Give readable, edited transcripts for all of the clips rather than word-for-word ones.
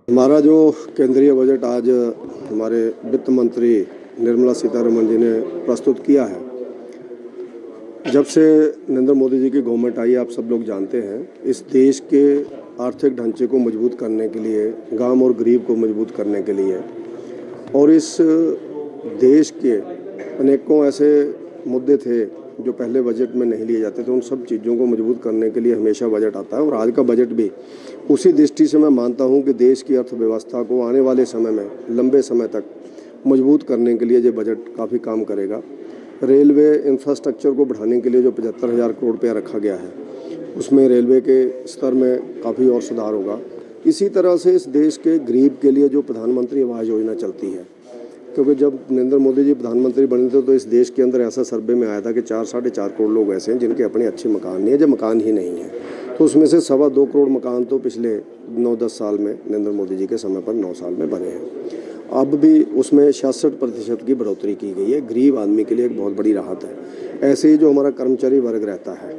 हमारा जो केंद्रीय बजट आज हमारे वित्त मंत्री निर्मला सीतारमण जी ने प्रस्तुत किया है। जब से नरेंद्र मोदी जी की गवर्नमेंट आई, आप सब लोग जानते हैं, इस देश के आर्थिक ढांचे को मजबूत करने के लिए, गांव और गरीब को मजबूत करने के लिए और इस देश के अनेकों ऐसे मुद्दे थे जो पहले बजट में नहीं लिए जाते थे, उन सब चीज़ों को मजबूत करने के लिए हमेशा बजट आता है। और आज का बजट भी उसी दृष्टि से मैं मानता हूं कि देश की अर्थव्यवस्था को आने वाले समय में लंबे समय तक मजबूत करने के लिए ये बजट काफ़ी काम करेगा। रेलवे इंफ्रास्ट्रक्चर को बढ़ाने के लिए जो 75,000 करोड़ रुपया रखा गया है, उसमें रेलवे के स्तर में काफ़ी और सुधार होगा। इसी तरह से इस देश के गरीब के लिए जो प्रधानमंत्री आवास योजना चलती है, क्योंकि जब नरेंद्र मोदी जी प्रधानमंत्री बने थे तो इस देश के अंदर ऐसा सर्वे में आया था कि 4-4.5 करोड़ लोग ऐसे हैं जिनके अपने अच्छे मकान नहीं है, जो मकान ही नहीं है। तो उसमें से 2.25 करोड़ मकान तो पिछले 9-10 साल में, नरेंद्र मोदी जी के समय पर 9 साल में बने हैं। अब भी उसमें 66% की बढ़ोतरी की गई है। गरीब आदमी के लिए एक बहुत बड़ी राहत है। ऐसे ही जो हमारा कर्मचारी वर्ग रहता है,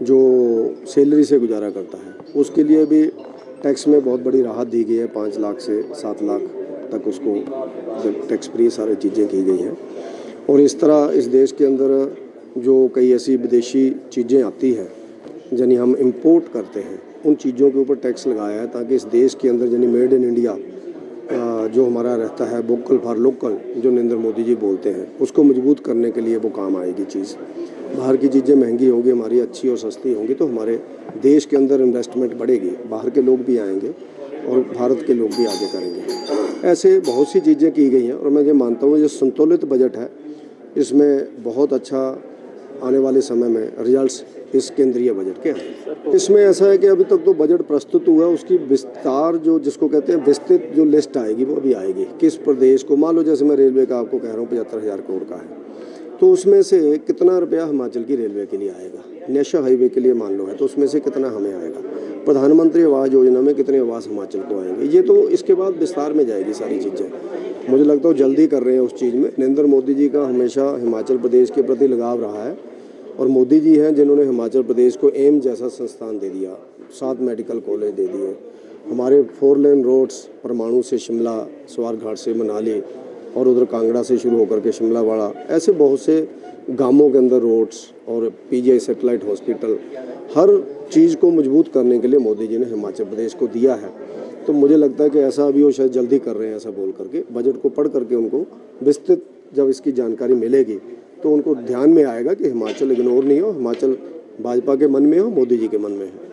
जो सैलरी से गुजारा करता है, उसके लिए भी टैक्स में बहुत बड़ी राहत दी गई है। 5 लाख से 7 लाख तक उसको टैक्स फ्री सारी चीज़ें की गई हैं। और इस तरह इस देश के अंदर जो कई ऐसी विदेशी चीज़ें आती हैं यानी हम इंपोर्ट करते हैं, उन चीज़ों के ऊपर टैक्स लगाया है ताकि इस देश के अंदर यानी मेड इन इंडिया जो हमारा रहता है, वोकल फॉर लोकल, जो नरेंद्र मोदी जी बोलते हैं, उसको मजबूत करने के लिए वो काम आएगी चीज़। बाहर की चीज़ें महंगी होंगी, हमारी अच्छी और सस्ती होंगी तो हमारे देश के अंदर इन्वेस्टमेंट बढ़ेगी, बाहर के लोग भी आएंगे और भारत के लोग भी आगे करेंगे। ऐसे बहुत सी चीज़ें की गई हैं और मैं ये मानता हूँ ये संतुलित बजट है। इसमें बहुत अच्छा आने वाले समय में रिजल्ट्स इस केंद्रीय बजट के हैं। इसमें ऐसा है कि अभी तक तो बजट प्रस्तुत हुआ, उसकी विस्तार जो जिसको कहते हैं विस्तृत जो लिस्ट आएगी वो अभी आएगी। किस प्रदेश को, मान लो जैसे मैं रेलवे का आपको कह रहा हूँ 75,000 करोड़ का है, तो उसमें से कितना रुपया हिमाचल की रेलवे के लिए आएगा, नेशनल हाईवे के लिए मान लो है तो उसमें से कितना हमें आएगा, प्रधानमंत्री आवास योजना में कितने आवास हिमाचल को आएंगे, ये तो इसके बाद विस्तार में जाएगी सारी चीज़ें। मुझे लगता है जल्दी कर रहे हैं उस चीज़ में। नरेंद्र मोदी जी का हमेशा हिमाचल प्रदेश के प्रति लगाव रहा है और मोदी जी हैं जिन्होंने हिमाचल प्रदेश को एम्स जैसा संस्थान दे दिया, 7 मेडिकल कॉलेज दे दिए, हमारे 4 लेन रोड्स परमाणु से शिमला, स्वारघाट से मनाली और उधर कांगड़ा से शुरू होकर के शिमला वाड़ा, ऐसे बहुत से गांवों के अंदर रोड्स और पीजीआई सैटेलाइट हॉस्पिटल, हर चीज़ को मजबूत करने के लिए मोदी जी ने हिमाचल प्रदेश को दिया है। तो मुझे लगता है कि ऐसा अभी वो शायद जल्दी कर रहे हैं, ऐसा बोल करके बजट को पढ़ करके उनको विस्तृत जब इसकी जानकारी मिलेगी तो उनको ध्यान में आएगा कि हिमाचल इग्नोर नहीं हो, हिमाचल भाजपा के मन में हो, मोदी जी के मन में है।